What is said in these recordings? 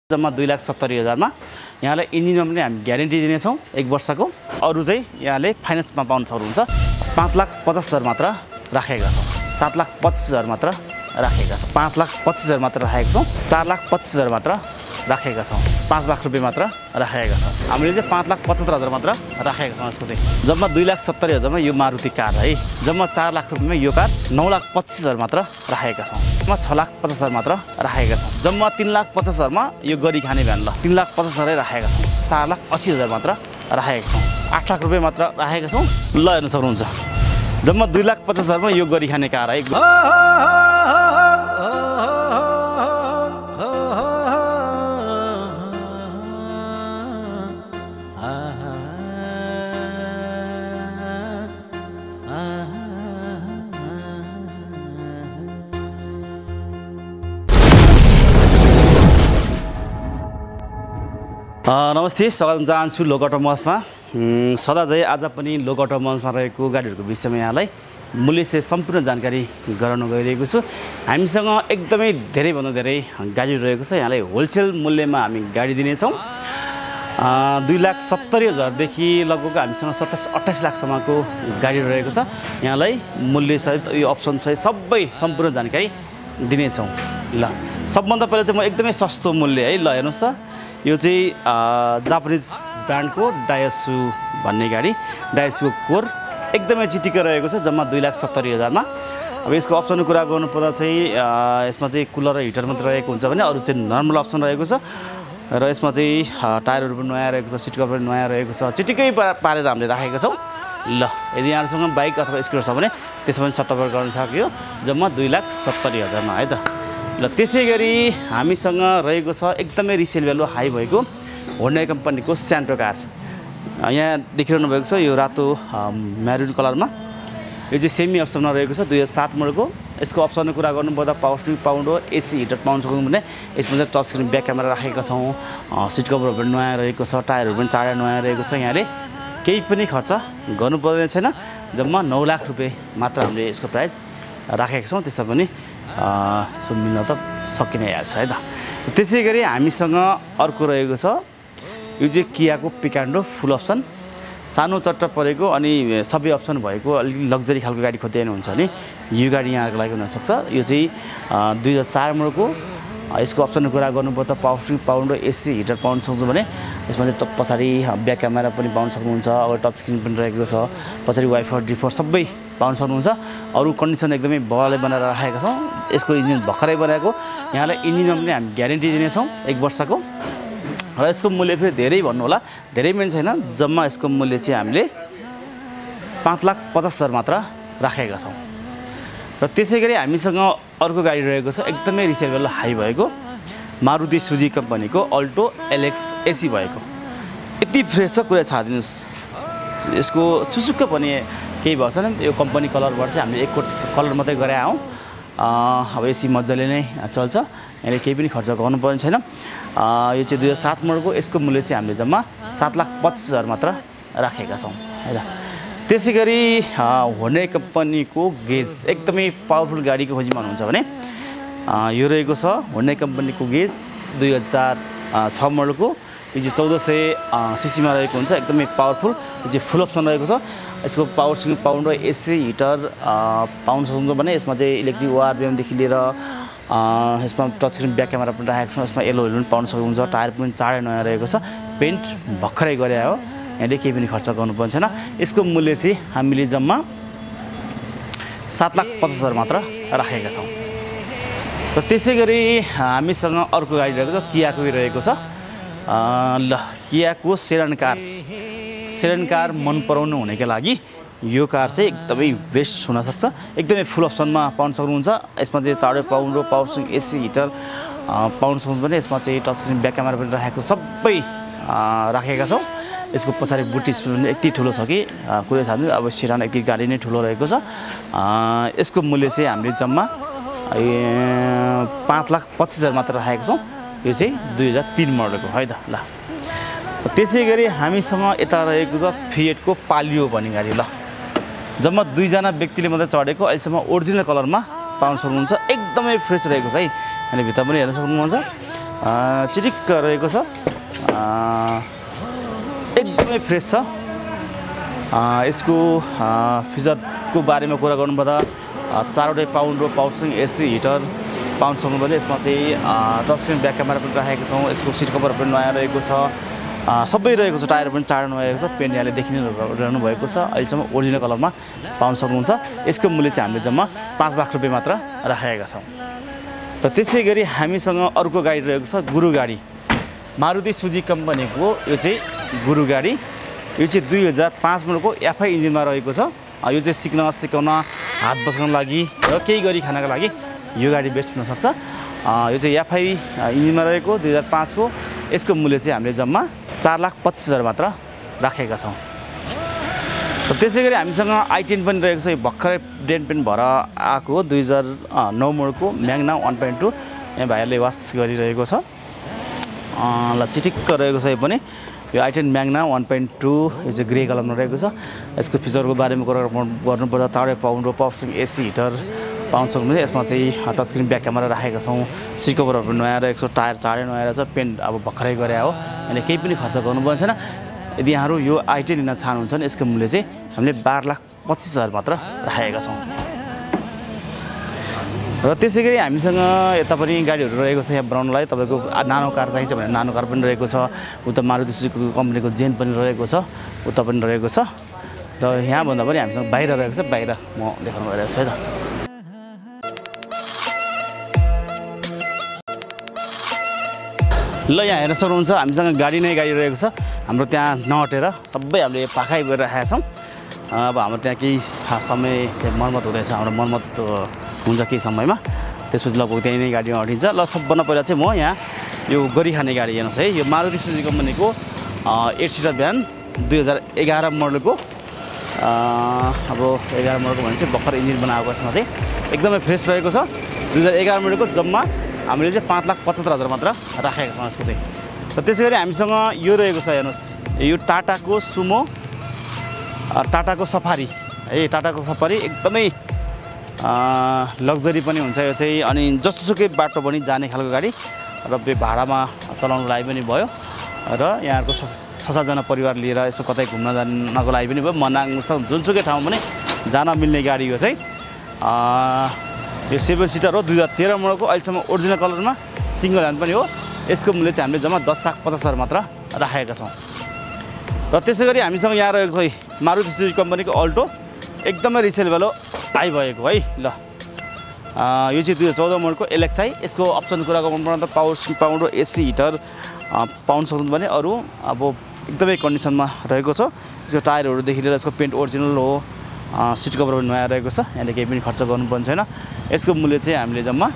जम्मा 2,70,000 मा यहाँलाई इन्जिनमा पनि हामी ग्यारेन्टी दिनेछौँ 1 वर्षको। अरू चाहिँ यहाँले फाइनेन्समा पाउन सक्नुहुन्छ। 5,50,000 मात्र राखेका छौँ। 7,25,000 मात्र राखेका छौँ। 5,25,000 मात्र राखेका छौँ। 4,25,000 मात्र राखेका छौँ। 5 लाख रुपियाँ मात्र राखेका छौँ। हामीले चाहिँ 5,75,000 मात्र राखेका छौँ। यसको चाहिँ जम्मा 2,70,000 मा यो मारुति कार है। जम्मा 4 लाख रुपियाँमा यो कार 9,25,000 मात्र राखेका छौँ। जम्मा 6,50,000 मात्र राखेका छौँ। जम्मा 3,50,000 मा यो गरी खाने भ्यान ल 3,50,000 राखेका छौँ। 4,80,000 मात्र राखेका छौँ। 8 लाख रुपियाँ मात्र राखेका छौँ। ल हेर्न सक्नुहुन्छ। जम्मा 2,50,000 मा यो गरी खाने कार है। नमस्ते, स्वागत चाहन्छु लोक अटोमोबाइल्समा। सदा चाहिँ आज पनि लोक अटोमोबाइल्समा रहेको गाडीहरूको विषयमा यहाँलाई मूल्यसहित सम्पूर्ण जानकारी गराउन गइरहेको छु। हामीसँग एकदमै धेरैभन्दा धेरै गाडी रहेको छ। यहाँलाई होलसेल मूल्यमा हामी गाडी दिनेछौँ। 2,70,000 देखि लगभग हामीसँग 27-28 लाखसम्मको गाडी रहेको छ। यहाँलाई मूल्यसहित यो अप्सनसहित सबै सम्पूर्ण जानकारी दिनेछौँ। ल सबभन्दा पहिला चाहिँ म एकदमै सस्तो मूल्य है। ल हेर्नुहोस् त, यो चाहिँ जापानिज ब्रान्डको डायसु भन्ने गाडी। डायसुको कोर एकदमै चिटिक्क रहेको छ। जम्मा 2,70,000 मा। अब यसको अप्सनको कुरा गर्नुपर्दा चाहिँ यसमा चाहिँ कुलर र हिटर मात्र रहेको हुन्छ भने अरू चाहिँ नर्मल अप्सन रहेको छ। र यसमा चाहिँ टायरहरू पनि नयाँ रहेको छ, सिट कभर पनि नयाँ रहेको छ। चिटिक्कै पारेर हामीले राखेका छौँ। ल यदि यहाँहरूसँग बाइक अथवा स्कुटर छ भने त्यसमा पनि सट्टापर गर्न सक्यो। जम्मा 2,70,000 मा है त। ल त्यसै गरी हामीसँग रहेको छ एकदमै रिसेल भ्यालु हाई भएको होन्डा कम्पनीको स्यान्ट्रो कार। यहाँ देखिरहनु भएको छ यो रातो म्यारुन कलरमा। यो चाहिँ सेमी अप्सनमा रहेको छ। 2007 मोडलको। यसको अप्सनको कुरा गर्नुपर्दा पावर स्टियरिङ पाउन्ड हो, एसी हिटर पाउन सक्नु भने यसमा चाहिँ टच स्क्रिन ब्याक क्यामेरा राखेका छौँ। सिट कभरहरू पनि नयाँ रहेको छ। टायरहरू पनि चाँडै नयाँ रहेको छ। यहाँले केही पनि खर्च गर्नु पर्दैन छैन। जम्मा 9 लाख रुपियाँ मात्र हामीले यसको प्राइस राखेका छौँ। त्यसमा पनि यसो मिल्न त सकि नै हाल्छ है त। त्यसै गरी हामीसँग अर्को रहेको छ यो चाहिँ कियाको पिकान्डो फुल अप्सन। सानो चट्ट परेको अनि सबै अप्सन भएको अलिक लग्जरी खालको गाडी खोज्दै हुनुहुन्छ भने यो गाडी यहाँको लागि हुनसक्छ। यो चाहिँ 2004 मोडलको। यसको अप्सनको कुरा गर्नुपर्दा पावर स्टियरिङ पाउन्ड र एसी हिटर पाउन सक्छु भने यसमा चाहिँ पछाडि ब्याक क्यामेरा पनि पाउन सक्नुहुन्छ। अब टच स्क्रिन पनि रहेको छ। पछाडि वाइफर डिफर सबै पाउन सक्नुहुन्छ। अरू कन्डिसन एकदमै बलले बनाएर राखेका छौँ। यसको इन्जिन भर्खरै बनाएको। यहाँलाई इन्जिनमा पनि हामी ग्यारेन्टी दिनेछौँ 1 वर्षको। र यसको मूल्य फेरि धेरै भन्नु होला, धेरै पनि छैन। जम्मा यसको मूल्य चाहिँ हामीले 5,50,000 मात्र राखेका छौँ। र त्यसै गरी हामीसँग अर्को गाडी रहेको छ एकदमै रिसेल भ्यालु हाई भएको मारुति सुजुकी कम्पनीको अल्टो एलएक्स एसी भएको। यति फ्रेस छ, कुरा छाडिदिनुहोस्। यसको छुसुक्क पनि केही भएको छैन। यो कम्पनी कलरबाट चाहिँ हामीले 1 कोट कलर मात्रै गरे आयौँ। अब एसी मजाले नै चल्छ। यहाँले केही पनि खर्च गर्नुपर्ने छैन। यो चाहिँ 2007 मोडलको। यसको मूल्य चाहिँ हामीले जम्मा 7,25,000 मात्र राखेका छौँ है त। त्यसै गरी होन्डा कम्पनीको गेज एकदमै पावरफुल गाडीको खोजीमा हुनुहुन्छ भने यो रहेको छ होन्डा कम्पनीको गेज 2006 मोडलको। यो चाहिँ 1400 सीसीमा रहेको हुन्छ। एकदमै पावरफुल। यो चाहिँ फुल अप्सन रहेको छ। यसको पावर स्टियरिङ पाउन्ड र एसी हिटर पाउन सक्नुहुन्छ भने यसमा चाहिँ इलेक्ट्रिक ओआरबिएमदेखि लिएर यसमा टच स्क्रिन ब्याक क्यामेरा पनि राखेको छौँ। यसमा एलो पनि पाउन सक्नुहुन्छ। टायर पनि चाँडै नयाँ रहेको छ। पेन्ट भर्खरै गरे हो। यहाँले केही पनि खर्च गर्नुपर्ने छैन। यसको मूल्य चाहिँ हामीले जम्मा 7,50,000 मात्र राखेका छौँ। र त्यसै गरी हामीसँग अर्को गाडी रहेको छ कियाको रहेको छ। ल कियाको सेडान कार। सेडान कार मन पराउनु हुनेका लागि यो कार चाहिँ एकदमै बेस्ट हुनसक्छ। एकदमै फुल अप्सनमा पाउन सक्नुहुन्छ। यसमा चाहिँ चाँडै पाउन्ड पावर स्टियरिङ एसी हिटर पाउन सक्नुहुन्छ भने यसमा चाहिँ टच स्क्रिन ब्याक क्यामेरा पनि राखेको सबै राखेका छौँ। यसको पछाडि बुट स्पेस पनि यति ठुलो छ कि कुरै छैन। अब सेडान यति गाडी नै ठुलो रहेको छ। यसको मूल्य चाहिँ हामीले जम्मा 5,25,000 मात्र राखेका छौँ। यो चाहिँ 2003 मोडलको है त। ल त्यसै गरी हामीसँग यता रहेको छ फिएटको पालियो भन्ने गाडी। ल जम्मा 2 जना व्यक्तिले मात्रै चढेको। अहिलेसम्म ओरिजिनल कलरमा पाउन सक्नुहुन्छ। एकदमै फ्रेस रहेको छ है। अनि भित्र पनि हेर्न सक्नुहुन्छ। चिटिक्क रहेको छ, एकदमै फ्रेस छ। यसको फिचरको बारेमा कुरा गर्नुपर्दा 4वटै पाउन्ड रो पावर स्टियरिङ एसी हिटर पाउन्ड सक्नु भने यसमा चाहिँ टच स्क्रिन ब्याक क्यामेरा पनि राखेको छौँ। यसको सिट कभर पनि नयाँ रहेको छ, सबै रहेको छ। टायर पनि 4 नयाँ रहेको छ, पेन्ट यहाँले देखिरहनु भएको छ। अहिलेसम्म ओरिजिनल कलरमा पाउन सक्नुहुन्छ। यसको मूल्य चाहिँ हामीले जम्मा 5 लाख रुपियाँ मात्र राखेका छौँ। र त्यसै गरी हामीसँग अर्को गाडी रहेको छ, गुरु गाडी। मारुति सुजुकी कम्पनीको यो चाहिँ गुरु गाडी। यो चाहिँ 2005 मोडलको एफआई इन्जिनमा रहेको छ। यो चाहिँ सिकाउन हात बस्नको लागि र केही गरी खानाको लागि यो गाडी बेस्ट हुनसक्छ। यो चाहिँ एफआई इन्जिनमा रहेको 2005 को। यसको मूल्य चाहिँ हामीले जम्मा 4,25,000 मात्र राखेका छौँ। र त्यसै गरी हामीसँग i10 पनि रहेको छ। यो भर्खरै डेन्ट पेन्ट भएर आएको 2009 मोडलको म्याग्ना 1.2। यहाँ भाइहरूले वास गरिरहेको छ। ल चिटिक्क रहेको छ। यो पनि यो i10 म्याग्ना 1.2, यो चाहिँ ग्रे कलरमा रहेको छ। यसको फिचरको बारेमा कुरा गर्नुपर्दा 4 पाउन्ड रो पावर स्टियरिङ एसी हिटर पाउन सक्नुहुन्छ। यसमा चाहिँ टच स्क्रिन ब्याक क्यामेरा राखेका छौँ। सिट कभरहरू पनि नयाँ रहेको छ, टायर 4 नयाँ रहेछ, पेन्ट अब भर्खरै गरे हो, अनि केही पनि खर्च गर्नुपर्ने छैन। यदि यहाँहरू यो i10 लिन चाहनुहुन्छ भने यसको मूल्य चाहिँ हामीले 12,25,000 मात्र राखेका छौँ। र त्यसै गरी हामीसँग यता पनि गाडीहरू रहेको छ। यहाँ बनाउनलाई तपाईँको नानो कार चाहिन्छ भने नानो कार पनि रहेको छ। उता मारुति सुजुकी कम्पनीको जेन पनि रहेको छ, उता पनि रहेको छ। र यहाँभन्दा पनि हामीसँग बाहिर रहेको छ। बाहिर म देखाउनु गइरहेको छु है त। ल यहाँ हेर्न सक्नुहुन्छ हामीसँग गाडी नै गाडी रहेको छ। हाम्रो त्यहाँ नहटेर सबै हामीले पाखै गरिरहेका छौँ। अब हाम्रो त्यहाँ केही समय मर्मत हुँदैछ। हाम्रो मर्मत हुन्छ केही समयमा, त्यसपछि लगभग त्यहीँ नै गाडीमा हटिन्छ। ल सबभन्दा पहिला चाहिँ म यहाँ यो गरिखाने गाडी हेर्नुहोस् है। यो मारुति सुजुकी कम्पनीको 8 सिटर भ्यान 2011 मोडलको। अब 11 मोडलको भने चाहिँ भर्खर इन्जिन बनाएको। यसमा चाहिँ एकदमै फ्रेस रहेको छ। 2011 मोडलको जम्मा हामीले चाहिँ 5,75,000 मात्र राखेका छौँ यसको चाहिँ। र त्यसै गरी हामीसँग यो रहेको छ हेर्नुहोस्, यो टाटाको सुमो, टाटाको सफारी है। टाटाको सफारी एकदमै लग्जरी पनि हुन्छ यो चाहिँ, अनि जस्तोसुकै बाटो पनि जाने खालको गाडी र भाडामा चलाउनको लागि पनि भयो। र यहाँहरूको 6-7जना परिवार लिएर यसो कतै घुम्न जानको लागि पनि भयो। मनाङ जस्तो जुनसुकै ठाउँ पनि जान मिल्ने गाडी यो चाहिँ। यो 7 सिटर हो, 2013 मोडलको, अहिलेसम्म ओरिजिनल कलरमा, सिङ्गल ह्यान्ड पनि हो। यसको मूल्य चाहिँ हामीले जम्मा 10,50,000 मात्र राखेका छौँ। र त्यसै गरी हामीसँग यहाँ रहेको छ मारुति सुजुकी कम्पनीको अल्टो, एकदमै रिसेल भ्यालु हाई भएको है। ल यो चाहिँ 2014 मोडलको एलएक्सआई। यसको अप्सन कुरा गर्नुपर्दा पावर स्टियरिङ पाउन्ड रो एसी हिटर पाउन सक्नुहुन्छ भने अरू अब एकदमै कन्डिसनमा रहेको छ। यसको टायरहरूदेखि लिएर यसको पेन्ट ओरिजिनल हो, सिट कभर पनि नयाँ रहेको छ। यहाँले केही पनि खर्च गर्नुपर्ने छैन। यसको मूल्य चाहिँ हामीले जम्मा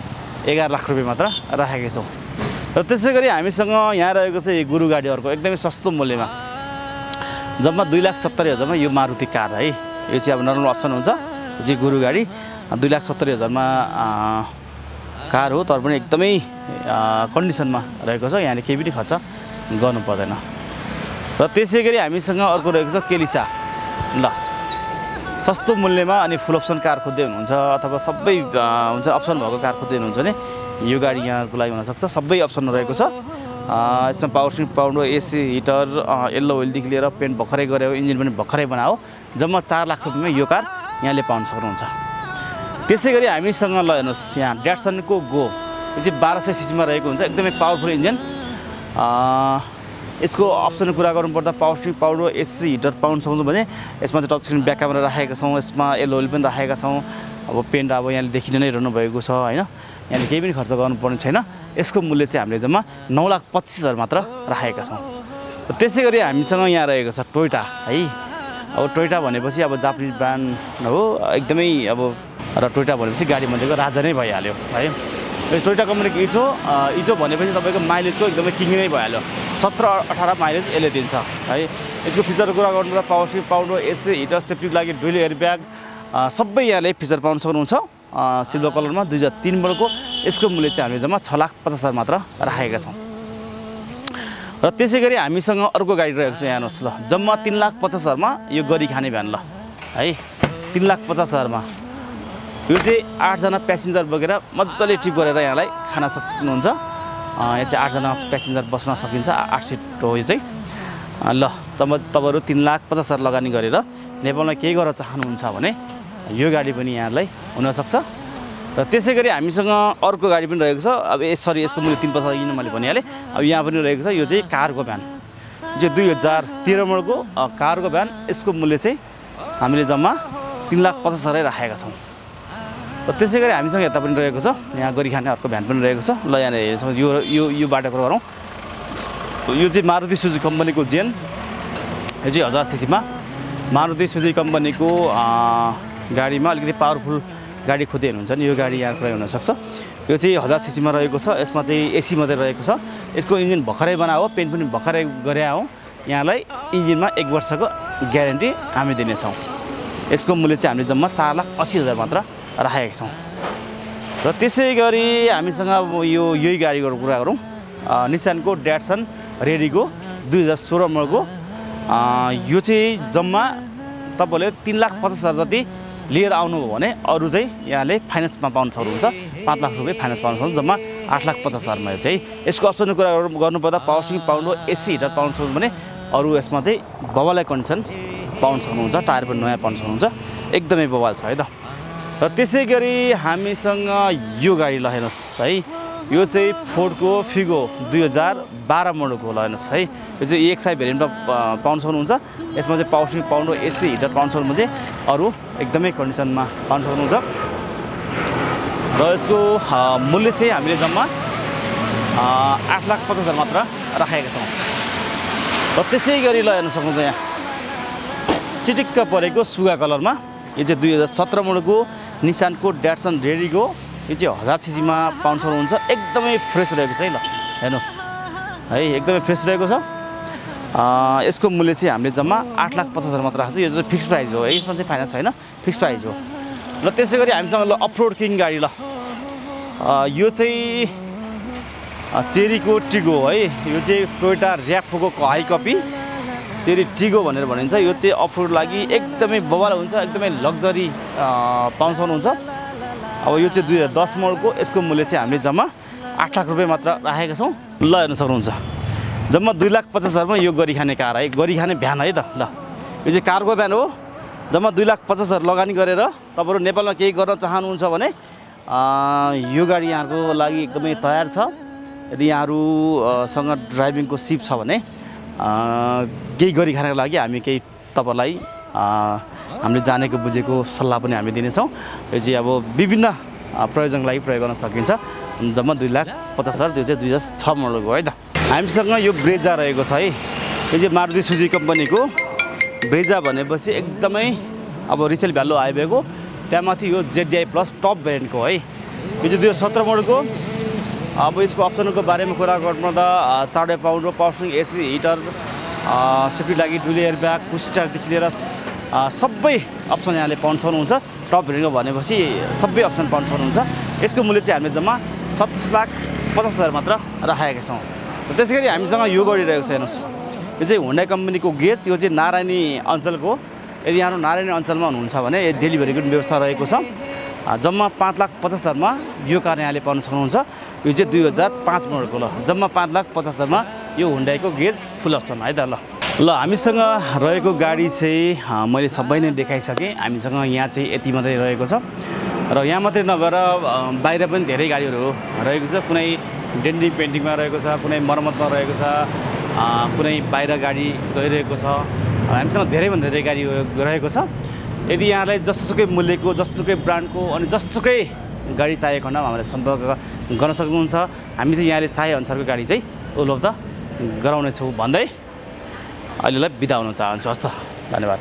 11 लाख रुपियाँ मात्र राखेका छौँ। र त्यसै गरी हामीसँग यहाँ रहेको चाहिँ गुरु गाडीहरूको एकदमै सस्तो मूल्यमा जम्मा 2,70,000मा यो मारुति कार है। यो चाहिँ अब नर्मल अप्सन हुन्छ। यो चाहिँ गुरु गाडी 2,70,000मा कार हो, तर पनि एकदमै कन्डिसनमा रहेको छ। यहाँले केही पनि खर्च गर्नु पर्दैन। र त्यसै गरी हामीसँग अर्को रहेको छ केलिचा। ल सस्तो मूल्यमा अनि फुल अप्सन कार खोज्दै हुनुहुन्छ अथवा सबै हुन्छ अप्सन भएको कार खोज्दै हुनुहुन्छ भने यो गाडी यहाँको लागि हुनसक्छ। सबै अप्सन रहेको छ। यसमा पावर स्टियरिङ पाउन्ड रो एसी हिटर, येल्लो ओइलदेखि लिएर पेन्ट भर्खरै गऱ्यो, इन्जिन पनि भर्खरै बनायो। जम्मा 4 लाख रुपियाँमा यो कार यहाँले पाउन सक्नुहुन्छ। त्यसै गरी हामीसँग ल हेर्नुहोस् यहाँ ड्याटसनको गो। यो चाहिँ 1200 सीसीमा रहेको हुन्छ, एकदमै पावरफुल इन्जिन। यसको अप्सनको कुरा गर्नुपर्दा पावर स्टियरिङ पाउन्ड रो एसी हिटर पाउन सक्छौँ भने यसमा चाहिँ टच स्क्रिन ब्याक क्यामेरा राखेका छौँ। यसमा येल्लो ओइल पनि राखेका छौँ। अब पेन्ट अब यहाँले देखिन नै रहनु भएको छ होइन, यहाँले केही पनि खर्च गर्नुपर्ने छैन। यसको मूल्य चाहिँ हामीले जम्मा 9,25,000 मात्र राखेका छौँ। त्यसै गरी हामीसँग यहाँ रहेको छ टोयोटा है। अब टोयोटा भनेपछि अब जापानिज ब्रान्ड हो एकदमै। अब र टोयोटा भनेपछि गाडी मध्येको राजा नै भइहाल्यो है। टोयोटा कम्पनीको इजो भनेपछि तपाईँको माइलेजको एकदमै किङ नै भइहाल्यो। 17-18 माइलेज यसले दिन्छ है। यसको फिचरको कुरा गर्नुपर्दा पावर स्टियरिङ पाउन्ड रो एसी हिटर, सेफ्टीको लागि डुअल एयर ब्याग सबै यहाँले फिचर पाउन सक्नुहुन्छ। सिल्भर कलरमा 2003 मोडलको। यसको मूल्य चाहिँ हामीले जम्मा 6,50,000 मात्र राखेका छौँ। र त्यसै गरी हामीसँग अर्को गाडी रहेको छ यहाँ हेर्नुहोस्। ल जम्मा 3,50,000मा यो गरी खाने भ्यान ल है। 3,50,000मा यो चाहिँ 8जना प्यासेन्जर बोकेर मजाले ट्रिप गरेर यहाँलाई खान सक्नुहुन्छ। यहाँ चाहिँ 8 जना प्यासेन्जर बस्न सकिन्छ 8 सिट हो यो चाहिँ ल तपाईहरु 3,50,000 लगानी गरेर नेपालमा केही गर्न चाहनुहुन्छ भने यो गाडी पनि यहाँलाई हुन सक्छ र त्यसैगरी हामीसँग अर्को गाडी पनि रहेको छ अब सरी यसको मूल्य 3,50,000 किन मैले भनिहालेँ अब यहाँ पनि रहेको छ यो चाहिँ कार्गो भ्यान जो 2013 मोडलको कार्गो भ्यान यसको मूल्य चाहिँ हामीले जम्मा 3,50,000 राखेका छौं र त्यसैगरी हामीसँग यता पनि रहेको छ यहाँ गरिखाने अर्को भ्यान पनि रहेको छ ल यहाँ हेर्छौं यो बाटोको गरौँ यो चाहिँ मारुति सुजुकी कम्पनीको जेन यो चाहिँ 1000 सीसी मा मारुति सुजुकी कम्पनीको गाडीमा अलिकति पावरफुल गाडी खोज्दै हुनुहुन्छ नि यो गाडी यहाँ प्रयोग हुन सक्छ यो चाहिँ 1000 सीसी मा रहेको छ यसमा चाहिँ एसी मात्रै रहेको छ यसको इन्जिन भर्खरै बनायो पेन्ट पनि भर्खरै गरे हो यहाँलाई इन्जिनमा 1 वर्षको ग्यारेन्टी हामी दिनेछौं यसको मूल्य चाहिँ हामीले जम्मा 4,80,000 मात्र राखेका छौं र त्यसैगरी हामीसँग यही गाडीको कुरा गरौँ निसानको ड्याटसन रेडीको 2016 मोडलको यो चाहिँ जम्मा तपाईले 3,50,000 जति लिएर आउनुभयो भने अरु चाहिँ यहाँले फाइनान्समा पाउन सक्नुहुन्छ 5 लाख रुपैयाँ फाइनान्स पाउन सक्नुहुन्छ जम्मा 8,50,000 मा चाहिँ यसको अप्सनको कुरा गर्नुपर्दा पावर स्टियरिङ पाउनु एसी हिटर पाउन सक्नुहुन्छ भने अरु यसमा चाहिँ बवाल कन्डिसन पाउन सक्नुहुन्छ टायर पनि नयाँ पाउन सक्नुहुन्छ एकदमै बवाल छ है त र त्यसैगरी हामीसँग यो गाडी ल हेर्नुस् है यो चाहिँ फोर्डको फिगो 2012 मोडलको ल हेर्नुस् है यो चाहिँ EXI भेरिएन्टमा पाउन सक्नुहुन्छ यसमा चाहिँ पावर स्टियरिङ पाउनु एसी हिटर पाउन सक्नुहुन्छ चाहिँ अरु एकदमै कन्डिसनमा पाउन सक्नुहुन्छ र यसको मूल्य चाहिँ हामीले जम्मा 8,50,000 मात्र राखेका छौं र त्यसैगरी ल हेर्न सक्नुहुन्छ यहाँ चिटिक्क परेको सुगा कलरमा यो चाहिँ 2017 मोडलको निसानको ड्याटसन रेडीको यो चाहिँ 1000 सीसी मा पाउन सक्नुहुन्छ एकदमै फ्रेस रहेको छ है ल हेर्नुस् है एकदमै फ्रेस रहेको छ यसको मूल्य चाहिँ हामीले जम्मा 8,50,000 मात्र राखेको छ यो चाहिँ फिक्स प्राइस हो यसमा चाहिँ फाइनान्स छैन फिक्स प्राइस हो र त्यसैगरी हामीसँग ल अफरोड किङ गाडी ल यो चाहिँ चेरीको टिगो है यो चाहिँ Toyota र्याफोको high copy cherry Tigor भनेर भनिन्छ यो चाहिँ अफरोड लागि एकदमै बवाल हुन्छ एकदमै लग्जरी पाउन सक्नुहुन्छ अब यो चाहिँ 2010 मोडलको यसको मूल्य चाहिँ हामीले जम्मा 8 लाख रुपैयाँ मात्र राखेका छौं ल हेर्न सक्नुहुन्छ जम्मा 2,50,000 मा यो गरिखाने कार है गरिखाने भ्यान है त ल यो चाहिँ कार्गो भ्यान हो जम्मा 2,50,000 लगानी गरेर तपाईहरु नेपालमा केही गर्न चाहनुहुन्छ भने यो गाडी यहाँको लागि एकदमै तयार छ यदि यहाँहरु सँग ड्राइभिङको सिप छ भने केही गरिखानेको लागि हामी केही तपाईलाई हामीले जानेको बुझेको सल्लाह पनि हामी दिनेछौं यो चाहिँ अब विभिन्न प्रयोजनको लागि प्रयोग गर्न सकिन्छ जम्मा 2,50,000 त्यो चाहिँ 2006 मोडलको है त हामीसँग यो ब्रेजा रहेको छ है यो चाहिँ मारुति सुजुकी कम्पनीको ब्रेजा भनेपछि एकदमै अब रिसेल भ्यालु आइबेको त्यहाँमाथि यो ZDI प्लस टप भेरिएन्टको है यो चाहिँ 2017 मोडलको अब यसको अप्सनको बारेमा कुरा गर्नुपर्दा 4 पाउन्ड power steering AC heater safety लागि डुअल एयरब्याग पुश स्टार्टदेखि लिएर सबै अप्सन यहाँले पाउन सक्नुहुन्छ टप भेरिएन्टको भनेपछि सबै अप्सन पाउन सक्नुहुन्छ यसको मूल्य चाहिँ हामीले जम्मा 27,50,000 मात्र राखेका छौं त्यसैगरी हामीसँग यो गाडी रहेको छ हेर्नुस् यो चाहिँ हुन्डाई कम्पनीको गेज यो चाहिँ नारायणी अञ्चलको यदि यहाँ नारायणी अञ्चलमा हुनुहुन्छ भने डेलिभरीको व्यवस्था रहेको छ जम्मा 5,50,000 मा यो कार यहाँले पाउन सक्नुहुन्छ यो चाहिँ 2005 मोडलको ल जम्मा 5,50,000 मा यो हुन्डाईको गेज फुल अप्सन है त ल हामीसँग रहेको गाडी चाहिँ मैले सबै नै देखाइसकेँ हामीसँग यहाँ चाहिँ यति मात्रै रहेको छ र यहाँ मात्रै नभएर बाहिर पनि धेरै गाडीहरू रहेको छ कुनै डेन्डिङ पेन्टिङमा रहेको छ कुनै मर्मतमा रहेको छ कुनै बाहिर गाडी गइरहेको छ हामीसँग धेरैभन्दा धेरै गाडी रहेको छ यदि यहाँलाई जसोसुकै मूल्यको जसोसुकै ब्रान्डको अनि जसोसुकै गाडी चाहिएको खण्डमा हामीलाई सम्पर्क गर्न सक्नुहुन्छ हामी चाहिँ यहाँले चाहे अनुसारको गाडी चाहिँ उपलब्ध गराउने छौँ भन्दै अहिलेलाई बिदा हुन चाहन्छु हस् त धन्यवाद